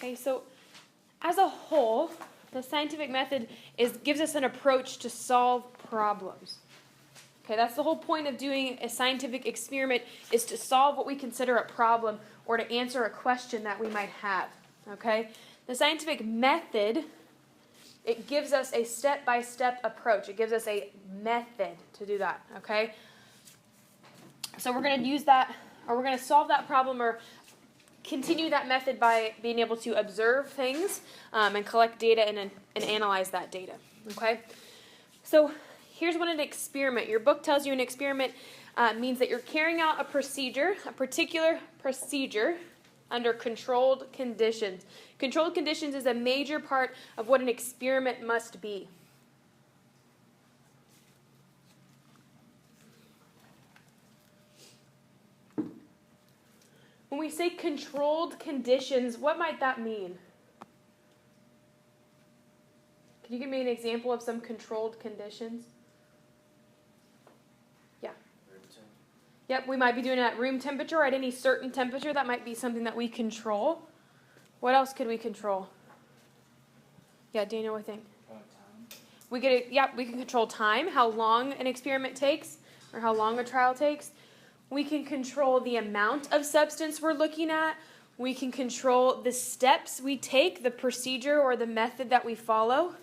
Okay, so as a whole, the scientific method gives us an approach to solve problems. Okay, that's the whole point of doing a scientific experiment, is to solve what we consider a problem or to answer a question that we might have. Okay, the scientific method, it gives us a step-by-step approach. It gives us a method to do that. Okay, so we're going to use that, or we're going to solve that problem, or continue that method by being able to observe things and collect data and analyze that data. Okay? So here's what an experiment. Your book tells you an experiment means that you're carrying out a procedure, a particular procedure, under controlled conditions. Controlled conditions is a major part of what an experiment must be. When we say controlled conditions, what might that mean? Can you give me an example of some controlled conditions? Yeah. Room temp. Yep, we might be doing it at room temperature or at any certain temperature. That might be something that we control. What else could we control? Yeah, Daniel, I think. Time. We can control time, how long an experiment takes, or how long a trial takes. We can control the amount of substance we're looking at. We can control the steps we take, the procedure or the method that we follow.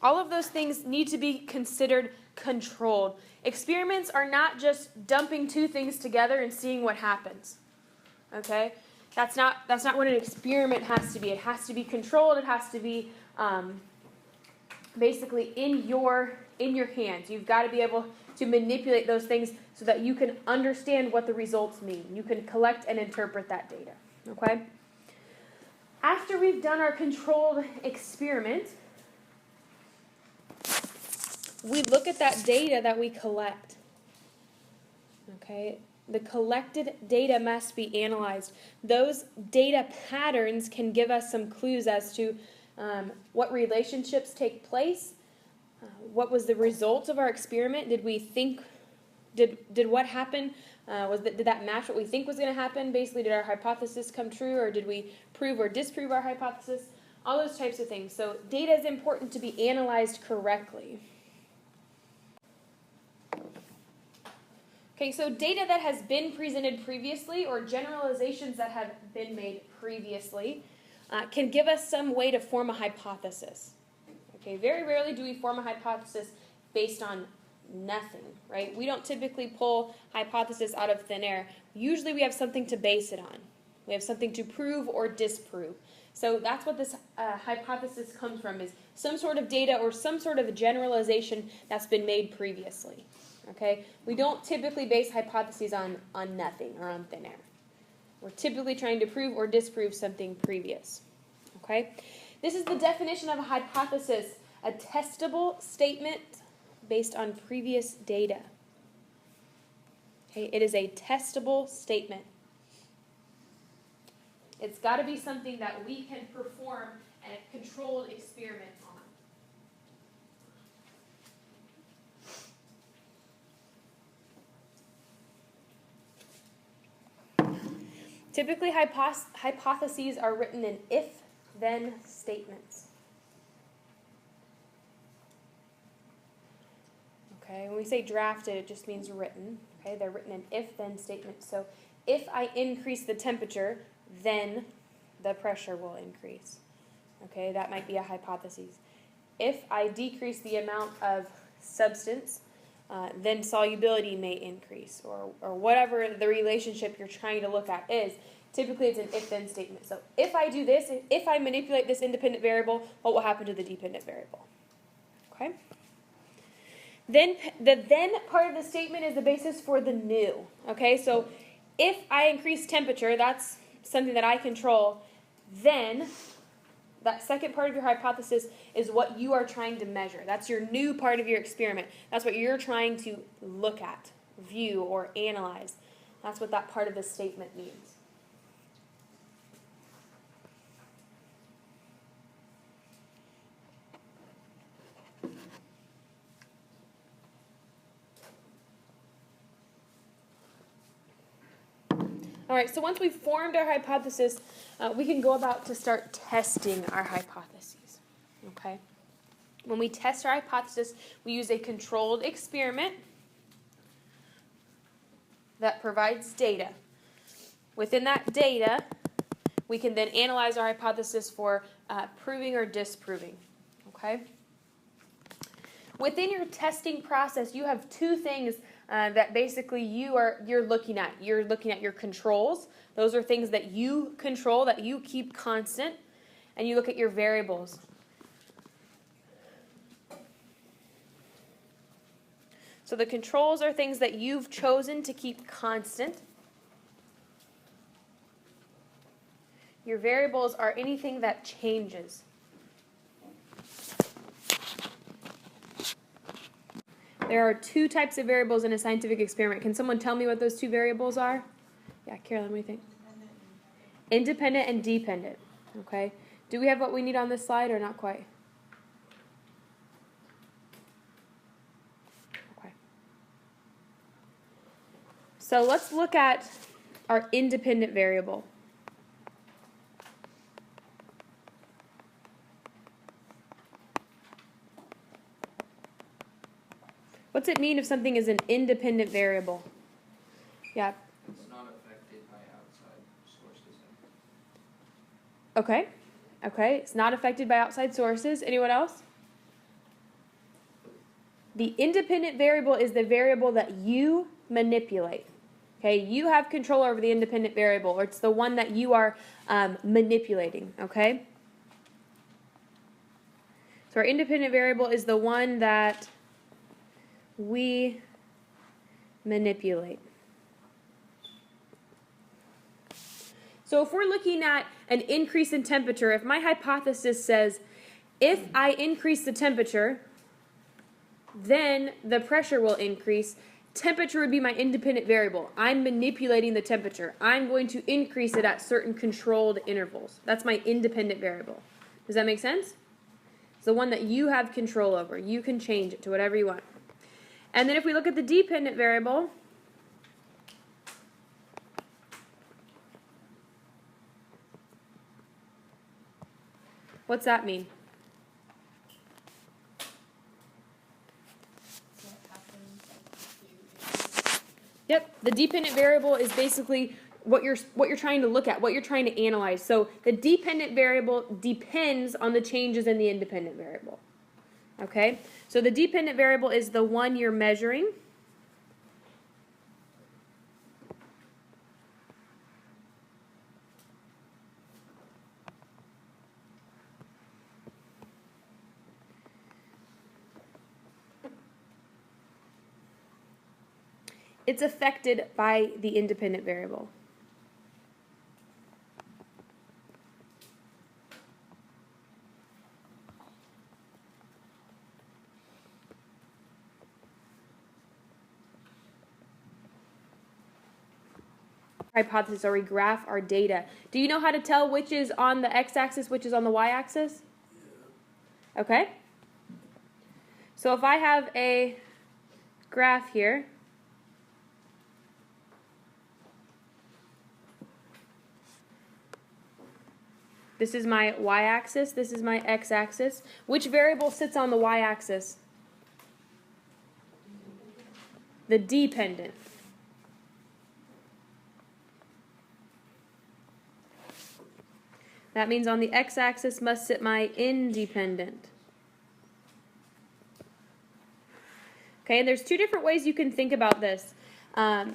All of those things need to be considered controlled. Experiments are not just dumping two things together and seeing what happens. Okay? That's not what an experiment has to be. It has to be controlled. It has to be basically in your hands. You've got to be able to manipulate those things so that you can understand what the results mean. You can collect and interpret that data. Okay? After we've done our controlled experiment, we look at that data that we collect. Okay? The collected data must be analyzed. Those data patterns can give us some clues as to what relationships take place. What was the result of our experiment? Did we think, did what happened, did that match what we think was going to happen? Basically, did our hypothesis come true, or did we prove or disprove our hypothesis? All those types of things. So data is important to be analyzed correctly. Okay, so data that has been presented previously, or generalizations that have been made previously, can give us some way to form a hypothesis. Okay, very rarely do we form a hypothesis based on nothing, right? We don't typically pull hypothesis out of thin air. Usually we have something to base it on. We have something to prove or disprove. So that's what this hypothesis comes from, is some sort of data or some sort of generalization that's been made previously. Okay? We don't typically base hypotheses on nothing or on thin air. We're typically trying to prove or disprove something previous. Okay? This is the definition of a hypothesis: a testable statement based on previous data. Okay? It is a testable statement. It's got to be something that we can perform a controlled experiment on. Typically, hypotheses are written in if-then statements. Okay, when we say drafted, it just means written. Okay, they're written in if-then statements. So, if I increase the temperature, then the pressure will increase. Okay, that might be a hypothesis. If I decrease the amount of substance, then solubility may increase, or whatever the relationship you're trying to look at is. Typically, it's an if-then statement. So if I do this, if I manipulate this independent variable, what will happen to the dependent variable? Okay? Then the then part of the statement is the basis for the new. Okay, so if I increase temperature, that's something that I control, then that second part of your hypothesis is what you are trying to measure. That's your new part of your experiment. That's what you're trying to look at, view, or analyze. That's what that part of the statement means. All right, so once we've formed our hypothesis, we can go about to start testing our hypotheses, okay? When we test our hypothesis, we use a controlled experiment that provides data. Within that data, we can then analyze our hypothesis for proving or disproving, okay? Within your testing process, you have two things that basically you're looking at. You're looking at your controls. Those are things that you control, that you keep constant, and you look at your variables. So the controls are things that you've chosen to keep constant. Your variables are anything that changes. There are two types of variables in a scientific experiment. Can someone tell me what those two variables are? Yeah, Carolyn, what do you think? Independent and dependent. Okay. Do we have what we need on this slide or not quite? Okay. So let's look at our independent variable. What's it mean if something is an independent variable? Yeah. It's not affected by outside sources. Okay. Okay. It's not affected by outside sources. Anyone else? The independent variable is the variable that you manipulate. Okay. You have control over the independent variable, or it's the one that you are manipulating. Okay. So our independent variable is the one that we manipulate. So if we're looking at an increase in temperature, if my hypothesis says if I increase the temperature, then the pressure will increase, temperature would be my independent variable. I'm manipulating the temperature. I'm going to increase it at certain controlled intervals. That's my independent variable. Does that make sense? It's the one that you have control over. You can change it to whatever you want. And then if we look at the dependent variable, what's that mean? Yep, the dependent variable is basically what you're trying to look at, what you're trying to analyze. So the dependent variable depends on the changes in the independent variable. Okay? So the dependent variable is the one you're measuring. It's affected by the independent variable. Hypothesis, or we graph our data. Do you know how to tell which is on the x-axis, which is on the y-axis? Okay. So if I have a graph here, this is my y-axis, this is my x-axis. Which variable sits on the y-axis? The dependent. That means on the x-axis must sit my independent. Okay, and there's two different ways you can think about this. The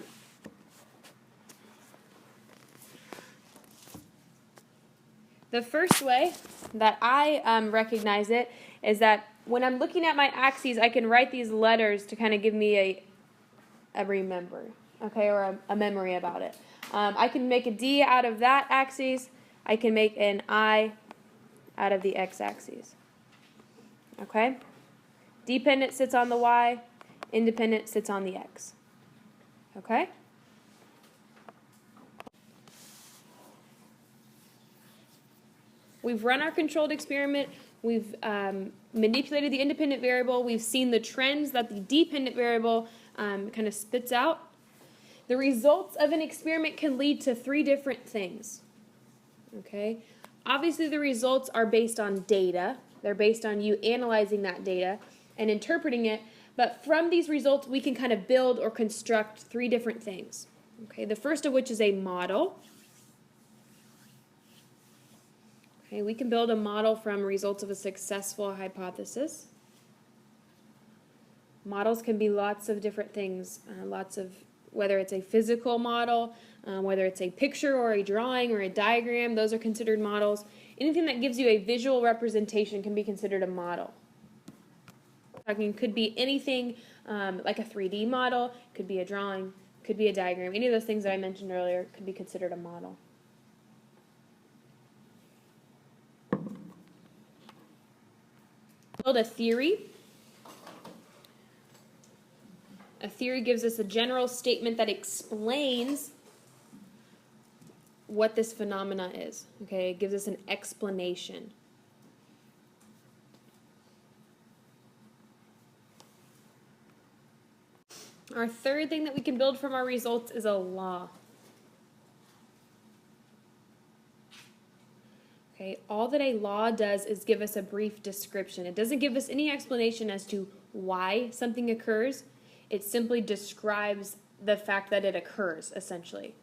first way that I recognize it is that when I'm looking at my axes, I can write these letters to kind of give me a remember, okay, or a memory about it. I can make a D out of that axis. I can make an I out of the x-axis. Okay? Dependent sits on the y, independent sits on the x. Okay? We've run our controlled experiment. We've manipulated the independent variable. We've seen the trends that the dependent variable kind of spits out. the results of an experiment can lead to three different things. Okay? Obviously, the results are based on data. They're based on you analyzing that data and interpreting it. But from these results, we can kind of build or construct three different things. Okay? The first of which is a model. Okay, we can build a model from results of a successful hypothesis. Models can be lots of different things, whether it's a physical model, whether it's a picture or a drawing or a diagram, those are considered models. Anything that gives you a visual representation can be considered a model. Could be anything like a 3D model, could be a drawing, could be a diagram. Any of those things that I mentioned earlier could be considered a model. Build a theory. A theory gives us a general statement that explains what this phenomena is. Okay, it gives us an explanation. Our third thing that we can build from our results is a law. Okay, all that a law does is give us a brief description. It doesn't give us any explanation as to why something occurs. It simply describes the fact that it occurs, essentially.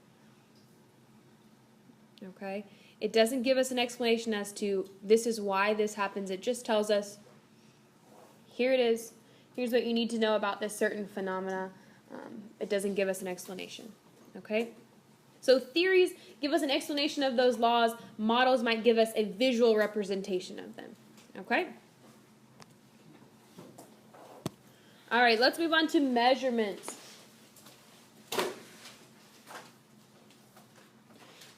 Okay? It doesn't give us an explanation as to this is why this happens. It just tells us, here it is. Here's what you need to know about this certain phenomena. It doesn't give us an explanation. Okay? So theories give us an explanation of those laws. Models might give us a visual representation of them. Okay? All right, let's move on to measurements.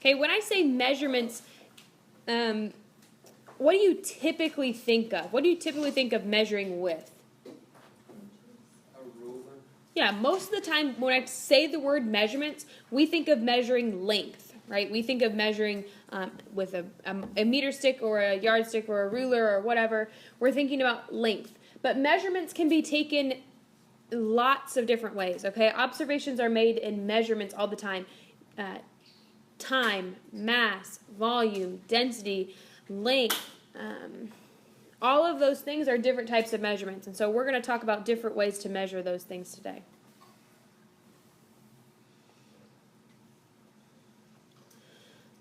Okay, when I say measurements, what do you typically think of? What do you typically think of measuring with? A ruler. Yeah, most of the time when I say the word measurements, we think of measuring length, right? We think of measuring with a meter stick or a yardstick or a ruler or whatever. We're thinking about length. But measurements can be taken lots of different ways, okay? Observations are made in measurements all the time. Time, mass, volume, density, length, all of those things are different types of measurements. And so we're going to talk about different ways to measure those things today.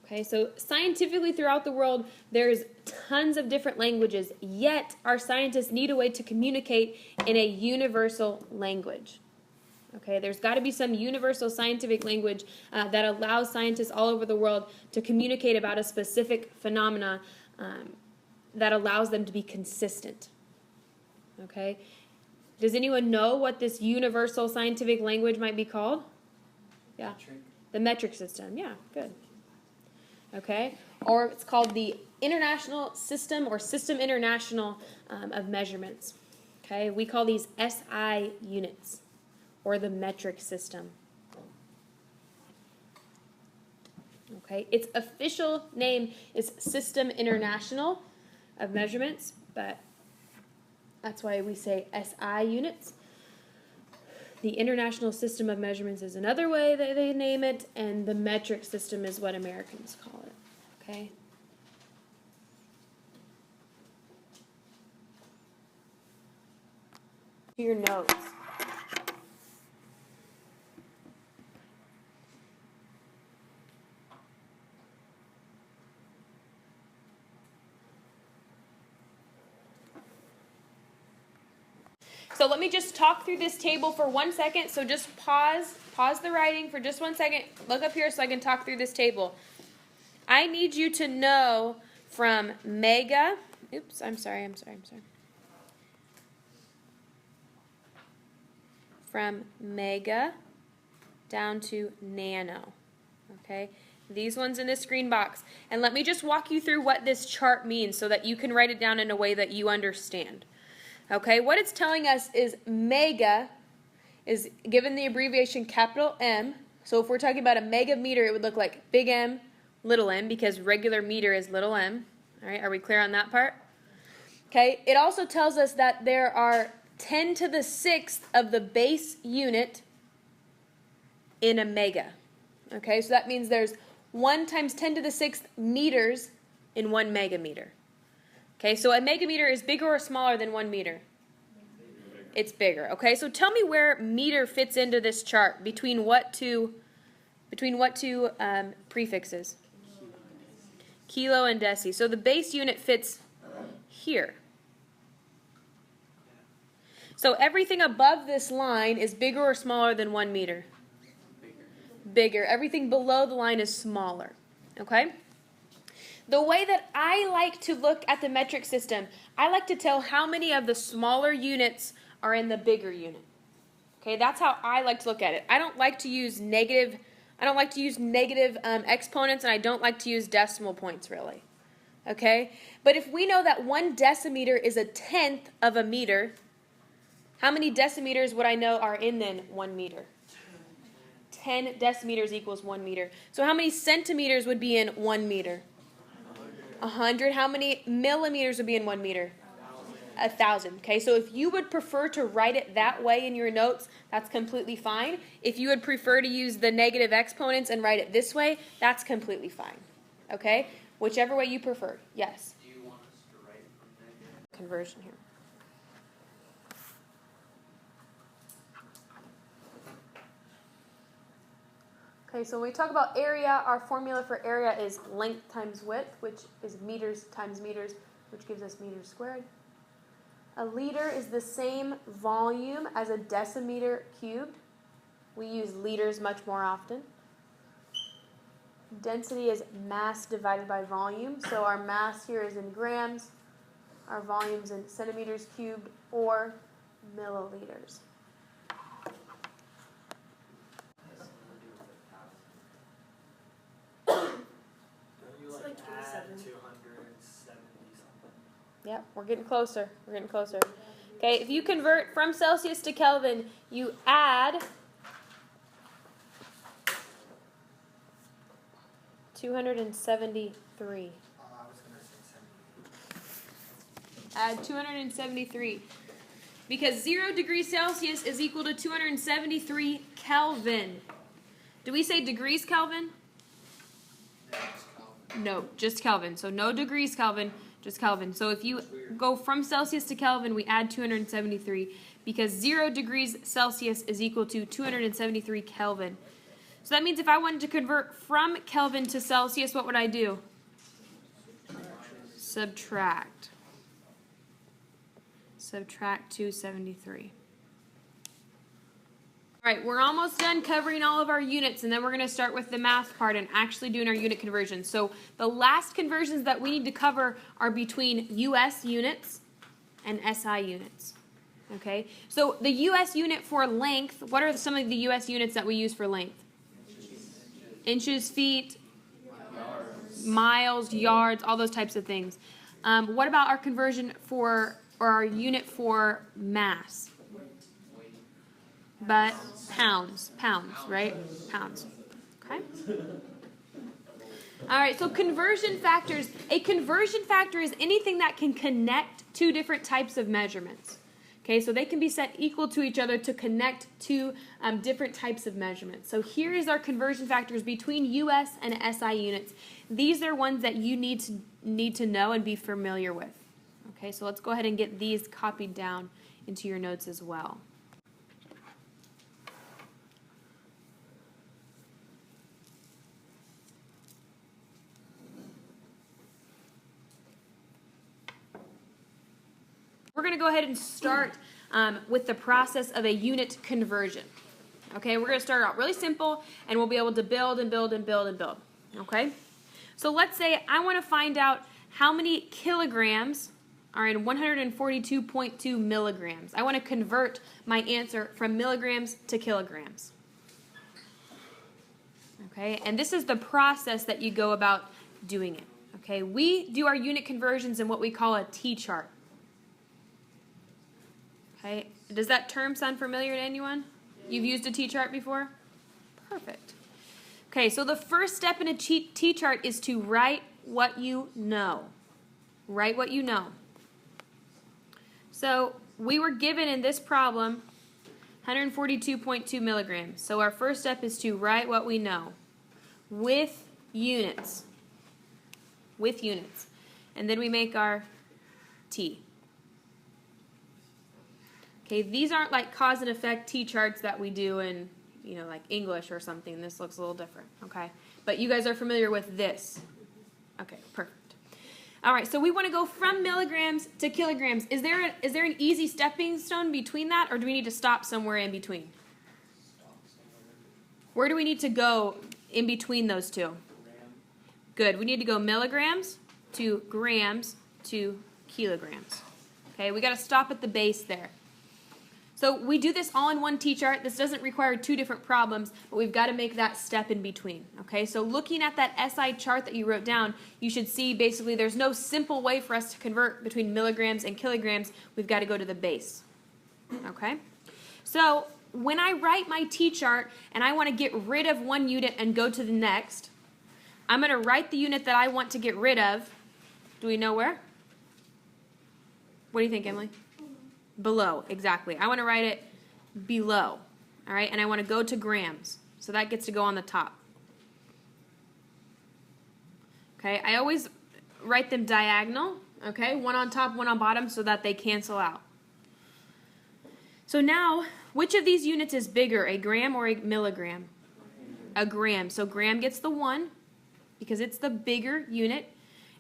Okay, so scientifically throughout the world, there's tons of different languages, yet our scientists need a way to communicate in a universal language. Okay, there's got to be some universal scientific language that allows scientists all over the world to communicate about a specific phenomena that allows them to be consistent. Okay, does anyone know what this universal scientific language might be called? Yeah, Metric. The metric system. Yeah, good. Okay, or it's called the International System or System International of Measurements. Okay, we call these SI units or the metric system. Okay, its official name is System International of Measurements, but that's why we say SI units. The International System of Measurements is another way that they name it, and the metric system is what Americans call it. Okay? Your notes. So let me just talk through this table for 1 second. So just pause the writing for just 1 second. Look up here so I can talk through this table. I need you to know from mega, from mega down to nano, okay? These ones in this green box. And let me just walk you through what this chart means so that you can write it down in a way that you understand. Okay, what it's telling us is mega is given the abbreviation capital M. So if we're talking about a megameter, it would look like big M, little m, because regular meter is little m. All right, are we clear on that part? Okay, it also tells us that there are 10 to the 6th of the base unit in a mega. Okay, so that means there's 1 times 10 to the 6th meters in 1 megameter. Okay, so a megameter is bigger or smaller than 1 meter? It's bigger. Okay, so tell me where meter fits into this chart. Between what two prefixes? Kilo and deci. So the base unit fits here. So everything above this line is bigger or smaller than 1 meter? Bigger. Everything below the line is smaller. Okay? The way that I like to look at the metric system, I like to tell how many of the smaller units are in the bigger unit. Okay, that's how I like to look at it. I don't like to use negative exponents, and I don't like to use decimal points really. Okay? But if we know that 1 decimeter is 1/10 of a meter, how many decimeters would I know are in then 1 meter? 10 decimeters equals 1 meter. So how many centimeters would be in 1 meter? 100. How many millimeters would be in 1 meter? 1,000. Okay, so if you would prefer to write it that way in your notes, that's completely fine. If you would prefer to use the negative exponents and write it this way, that's completely fine. Okay, whichever way you prefer. Yes? Do you want us to write from negative? Conversion here. Okay, so when we talk about area, our formula for area is length times width, which is meters times meters, which gives us meters squared. A liter is the same volume as a decimeter cubed. We use liters much more often. Density is mass divided by volume, so our mass here is in grams, our volume's in centimeters cubed or milliliters. Yep, we're getting closer. We're getting closer. Okay, if you convert from Celsius to Kelvin, you add 273. Add 273. Because 0 degrees Celsius is equal to 273 Kelvin. Do we say degrees Kelvin? No, just Kelvin. So no degrees Kelvin, just Kelvin. So if you go from Celsius to Kelvin, we add 273 because 0 degrees Celsius is equal to 273 Kelvin. So that means if I wanted to convert from Kelvin to Celsius, what would I do? Subtract. Subtract 273. All right, we're almost done covering all of our units, and then we're going to start with the math part and actually doing our unit conversions. So the last conversions that we need to cover are between US units and SI units. Okay, so the US unit for length, what are some of the US units that we use for length? Inches, feet, miles, yards, all those types of things. What about our conversion for, or our unit for mass? But pounds, right? Pounds. Okay? All right, so conversion factors. A conversion factor is anything that can connect two different types of measurements. Okay, so they can be set equal to each other to connect two different types of measurements. So here is our conversion factors between US and SI units. These are ones that you need to know and be familiar with. Okay, so let's go ahead and get these copied down into your notes as well. We're going to go ahead and start with the process of a unit conversion. Okay, we're going to start out really simple, and we'll be able to build and build and build and build. Okay, so let's say I want to find out how many kilograms are in 142.2 milligrams. I want to convert my answer from milligrams to kilograms. Okay, and this is the process that you go about doing it. Okay, we do our unit conversions in what we call a T-chart. Okay, does that term sound familiar to anyone? You've used a T-chart before? Perfect. Okay, so the first step in a T-chart is to write what you know. Write what you know. So we were given in this problem 142.2 milligrams. So our first step is to write what we know with units. With units. And then we make our T. Okay, these aren't like cause and effect T charts that we do in, like English or something. This looks a little different, okay? But you guys are familiar with this. Okay, perfect. All right, so we want to go from milligrams to kilograms. Is there an easy stepping stone between that, or do we need to stop somewhere in between? Where do we need to go in between those two? Good. We need to go milligrams to grams to kilograms. Okay, we got to stop at the base there. So we do this all in one T-chart. This doesn't require two different problems, but we've got to make that step in between. Okay, so looking at that SI chart that you wrote down, you should see basically there's no simple way for us to convert between milligrams and kilograms. We've got to go to the base. Okay, so when I write my T-chart and I want to get rid of one unit and go to the next, I'm going to write the unit that I want to get rid of. Do we know where? What do you think, Emily? Below, exactly. I want to write it below, all right? And I want to go to grams, so that gets to go on the top. Okay, I always write them diagonal, okay? One on top, one on bottom, so that they cancel out. So now, which of these units is bigger, a gram or a milligram? A gram. So gram gets the 1, because it's the bigger unit.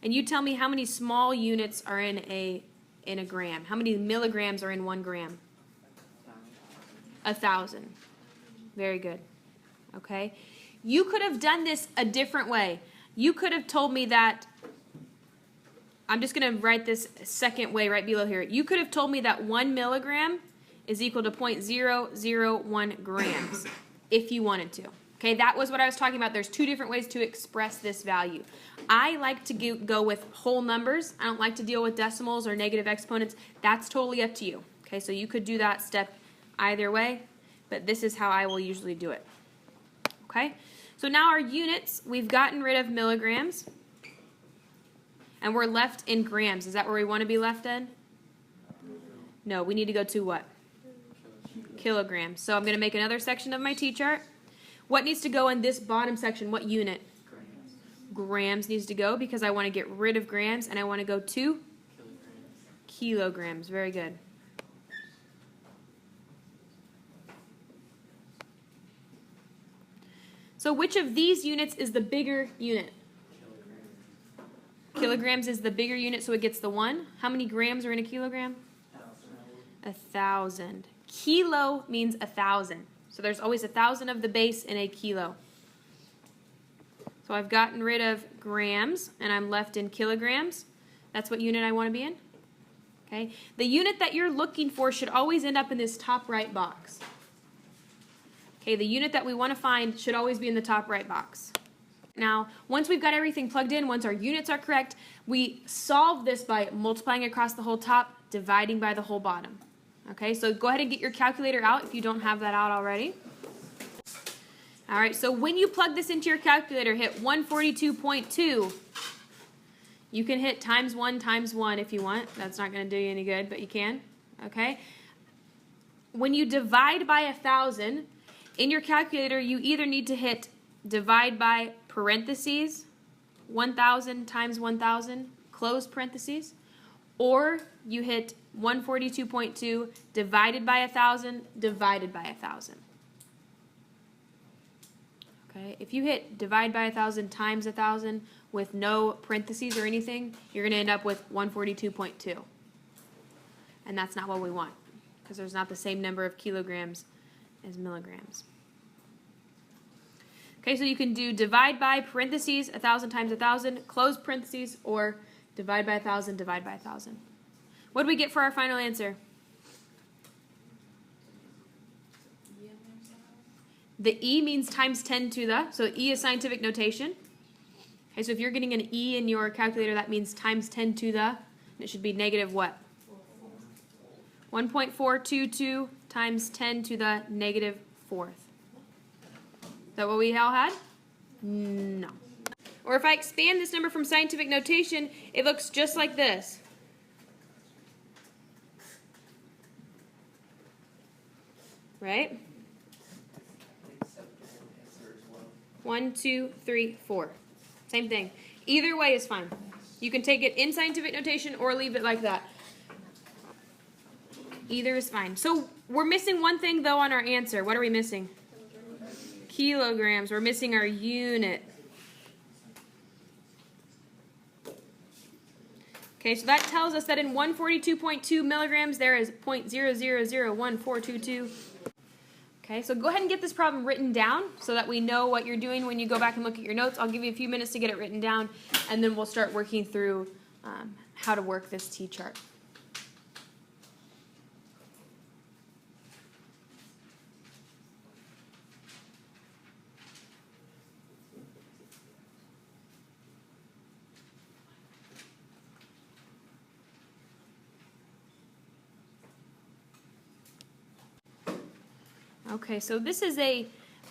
And you tell me how many small units are in a gram. How many milligrams are in 1 gram? 1,000. Very good. Okay. You could have done this a different way. You could have told me that, I'm just going to write this second way right below here. You could have told me that 1 milligram is equal to 0.001 grams if you wanted to. Okay, that was what I was talking about. There's two different ways to express this value. I like to go with whole numbers. I don't like to deal with decimals or negative exponents. That's totally up to you. Okay, so you could do that step either way, but this is how I will usually do it. Okay, so now our units, we've gotten rid of milligrams, and we're left in grams. Is that where we want to be left in? No, we need to go to what? Kilograms. So I'm going to make another section of my T-chart. What needs to go in this bottom section? What unit? Grams needs to go because I want to get rid of grams and I want to go to kilograms. Very good. So which of these units is the bigger unit? Kilograms is the bigger unit, so it gets the 1. How many grams are in a kilogram? 1,000. Kilo means 1,000. So there's always 1,000 of the base in a kilo. So I've gotten rid of grams, and I'm left in kilograms. That's what unit I want to be in. Okay. The unit that you're looking for should always end up in this top right box. Okay, the unit that we want to find should always be in the top right box. Now, once we've got everything plugged in, once our units are correct, we solve this by multiplying across the whole top, dividing by the whole bottom. Okay, so go ahead and get your calculator out if you don't have that out already. All right, so when you plug this into your calculator, hit 142.2. You can hit times 1 times 1 if you want. That's not going to do you any good, but you can. Okay. When you divide by 1,000, in your calculator, you either need to hit divide by parentheses, 1,000 times 1,000, close parentheses, or you hit 142.2 divided by 1,000 divided by 1,000. Okay, if you hit divide by 1,000 times 1,000 with no parentheses or anything, you're going to end up with 142.2. And that's not what we want, because there's not the same number of kilograms as milligrams. Okay, so you can do divide by parentheses 1,000 times 1,000, close parentheses, or divide by 1,000, divide by 1,000. What do we get for our final answer? The E means times 10 to the, so E is scientific notation. Okay, so if you're getting an E in your calculator, that means times 10 to the, and it should be negative what? 1.422 times 10 to the negative 4th. Is that what we all had? No. Or if I expand this number from scientific notation, it looks just like this. right? Acceptable answer as well. 1, 2, 3, 4. Same thing. Either way is fine. You can take it in scientific notation or leave it like that. Either is fine. So we're missing one thing though on our answer. What are we missing? Kilograms. We're missing our unit. Okay, so that tells us that in 142.2 milligrams there is 0.000142. Okay, so go ahead and get this problem written down so that we know what you're doing when you go back and look at your notes. I'll give you a few minutes to get it written down, and then we'll start working through how to work this T-chart. Okay, so this is a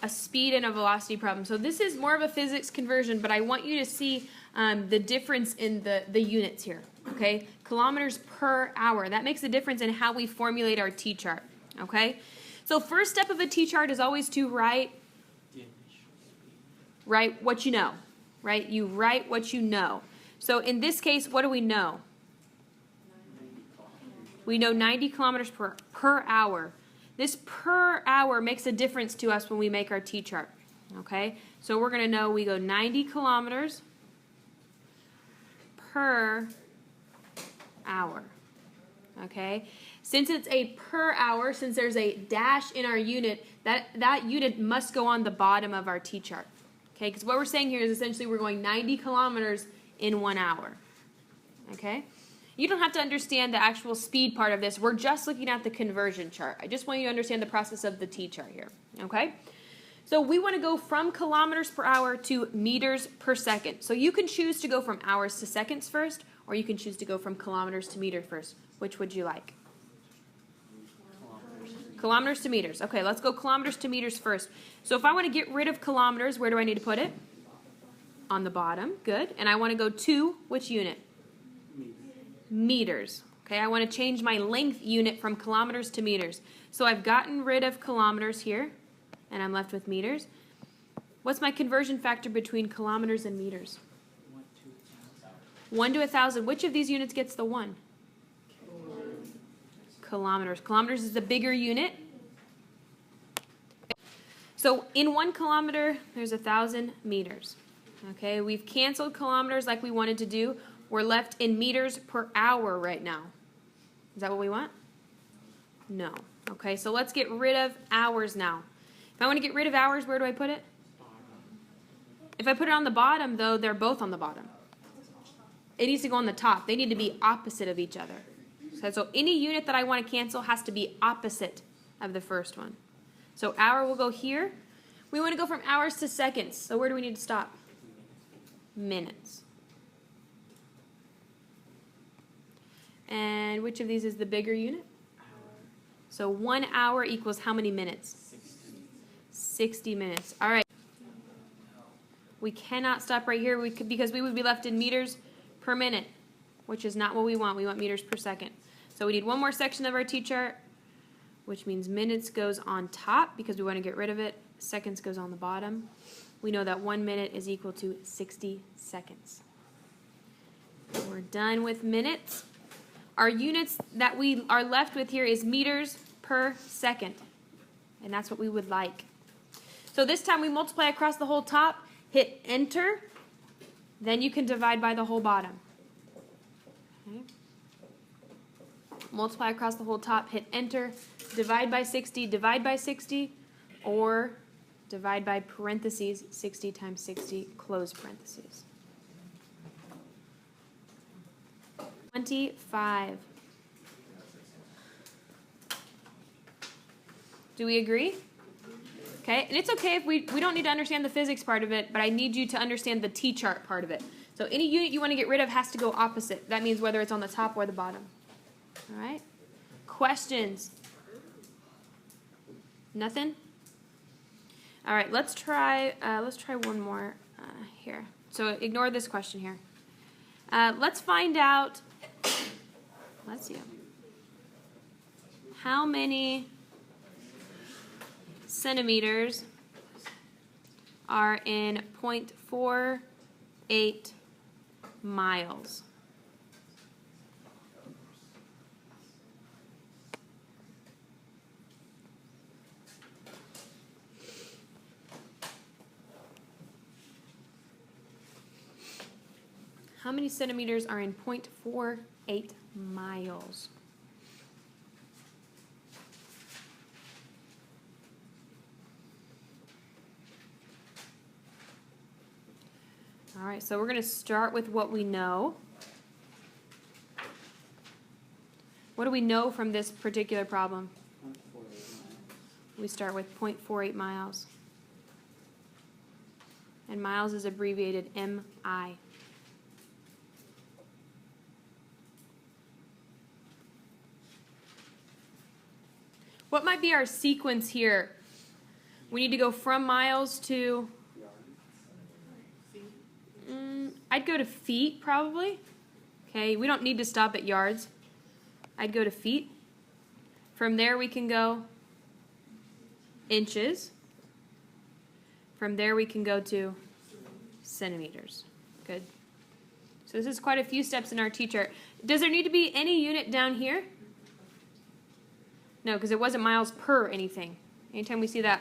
speed and a velocity problem. So this is more of a physics conversion, but I want you to see the difference in the units here, okay? Kilometers per hour. That makes a difference in how we formulate our T-chart, okay? So first step of a T-chart is always to write what you know, right? You write what you know. So in this case, what do we know? We know 90 kilometers per hour. This per hour makes a difference to us when we make our T-chart, okay? So we're going to know we go 90 kilometers per hour, okay? Since it's a per hour, since there's a dash in our unit, that unit must go on the bottom of our T-chart, okay? Because what we're saying here is essentially we're going 90 kilometers in 1 hour, okay? You don't have to understand the actual speed part of this. We're just looking at the conversion chart. I just want you to understand the process of the T-chart here, okay? So we want to go from kilometers per hour to meters per second. So you can choose to go from hours to seconds first, or you can choose to go from kilometers to meter first. Which would you like? Kilometers to meters. Okay, let's go kilometers to meters first. So if I want to get rid of kilometers, where do I need to put it? On the bottom. Good. And I want to go to which unit? Meters. Okay, I want to change my length unit from kilometers to meters. So I've gotten rid of kilometers here, and I'm left with meters. What's my conversion factor between kilometers and meters? 1 to 1,000. Which of these units gets the 1? Kilometers. Kilometers is the bigger unit. So in 1 kilometer, there's 1,000 meters. Okay, we've canceled kilometers like we wanted to do. We're left in meters per hour right now. Is that what we want? No. Okay, so let's get rid of hours now. If I want to get rid of hours, where do I put it? If I put it on the bottom, though, they're both on the bottom. It needs to go on the top. They need to be opposite of each other. So any unit that I want to cancel has to be opposite of the first one. So hour will go here. We want to go from hours to seconds. So where do we need to stop? Minutes. And which of these is the bigger unit? So 1 hour equals how many minutes? 60 minutes. All right. We cannot stop right here because we would be left in meters per minute, which is not what we want. We want meters per second. So we need one more section of our T-chart, which means minutes goes on top because we want to get rid of it. Seconds goes on the bottom. We know that 1 minute is equal to 60 seconds. We're done with minutes. Our units that we are left with here is meters per second. And that's what we would like. So this time we multiply across the whole top, hit enter, then you can divide by the whole bottom. Okay. Multiply across the whole top, hit enter, divide by 60, or divide by parentheses, 60 times 60, close parentheses. 25. Do we agree? Okay, and it's okay if we don't need to understand the physics part of it, but I need you to understand the T-chart part of it. So any unit you want to get rid of has to go opposite. That means whether it's on the top or the bottom. All right? Questions? Nothing? All right, let's try one more here. So ignore this question here. Let's find out. Let's see. How many centimeters are in 0.48 miles? How many centimeters are in 0.48 miles? All right, so we're going to start with what we know. What do we know from this particular problem? We start with 0.48 miles. And miles is abbreviated MI. What might be our sequence here? We need to go from miles to... I'd go to feet, probably. Okay, we don't need to stop at yards. I'd go to feet. From there we can go inches. From there we can go to centimeters. Good. So this is quite a few steps in our T-chart. Does there need to be any unit down here? No, because it wasn't miles per anything. Anytime we see that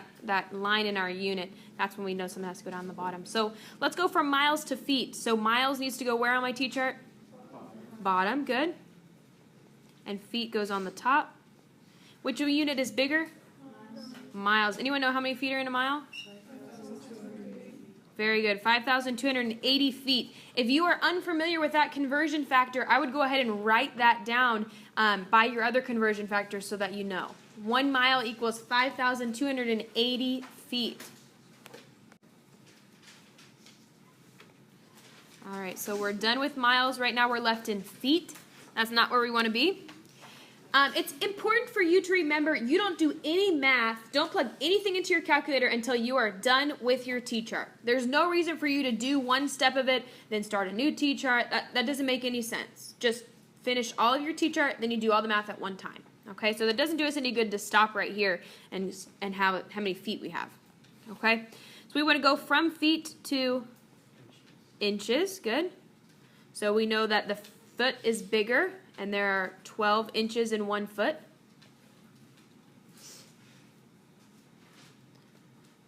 line in our unit, that's when we know something has to go down the bottom. So let's go from miles to feet. So miles needs to go where on my T-chart? Bottom, good. And feet goes on the top. Which unit is bigger? Miles. Anyone know how many feet are in a mile? Very good. 5,280 feet. If you are unfamiliar with that conversion factor, I would go ahead and write that down by your other conversion factors so that you know. 1 mile equals 5,280 feet. All right, so we're done with miles. Right now we're left in feet. That's not where we want to be. It's important for you to remember you don't do any math, don't plug anything into your calculator until you are done with your T-chart. There's no reason for you to do one step of it, then start a new T-chart. That doesn't make any sense. Just finish all of your T-chart, then you do all the math at one time. Okay, so that doesn't do us any good to stop right here and how many feet we have. Okay, so we want to go from feet to inches. Good. So we know that the foot is bigger, and there are 12 inches in 1 foot.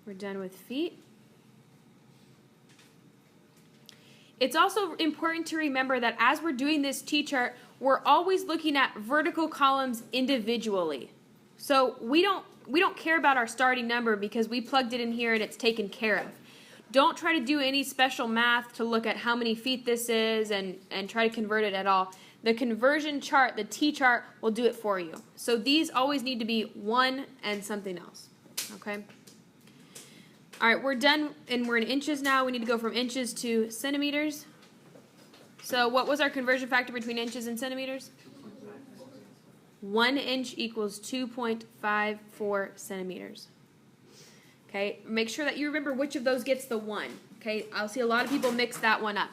We're done with feet. It's also important to remember that as we're doing this T-chart, we're always looking at vertical columns individually. So we don't care about our starting number because we plugged it in here and it's taken care of. Don't try to do any special math to look at how many feet this is and try to convert it at all. The conversion chart, the T-chart, will do it for you. So these always need to be 1 and something else. Okay? All right, we're done, and we're in inches now. We need to go from inches to centimeters. So what was our conversion factor between inches and centimeters? 1 inch equals 2.54 centimeters. Okay, make sure that you remember which of those gets the 1. Okay, I'll see a lot of people mix that one up.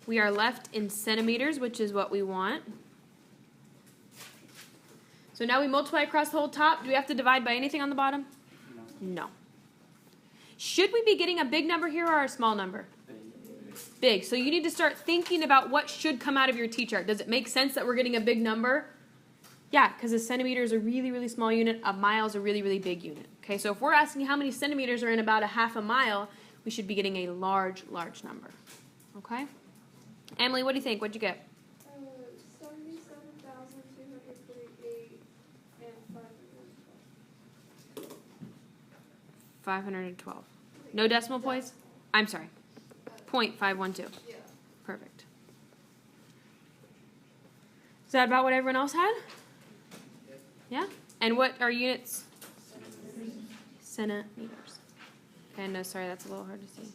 We are left in centimeters, which is what we want. So now we multiply across the whole top. Do we have to divide by anything on the bottom? No. Should we be getting a big number here or a small number? Big. So you need to start thinking about what should come out of your T-chart. Does it make sense that we're getting a big number? Yeah, because a centimeter is a really, really small unit. A mile is a really, really big unit. Okay, so if we're asking how many centimeters are in about a half a mile, we should be getting a large, large number. Okay? Emily, what do you think? What'd you get? 77,248 and 512. 512. No decimal points? I'm sorry. 0.512. Yeah. Perfect. Is that about what everyone else had? Yeah? And what are units? Centimeters. Okay, no, sorry, that's a little hard to see.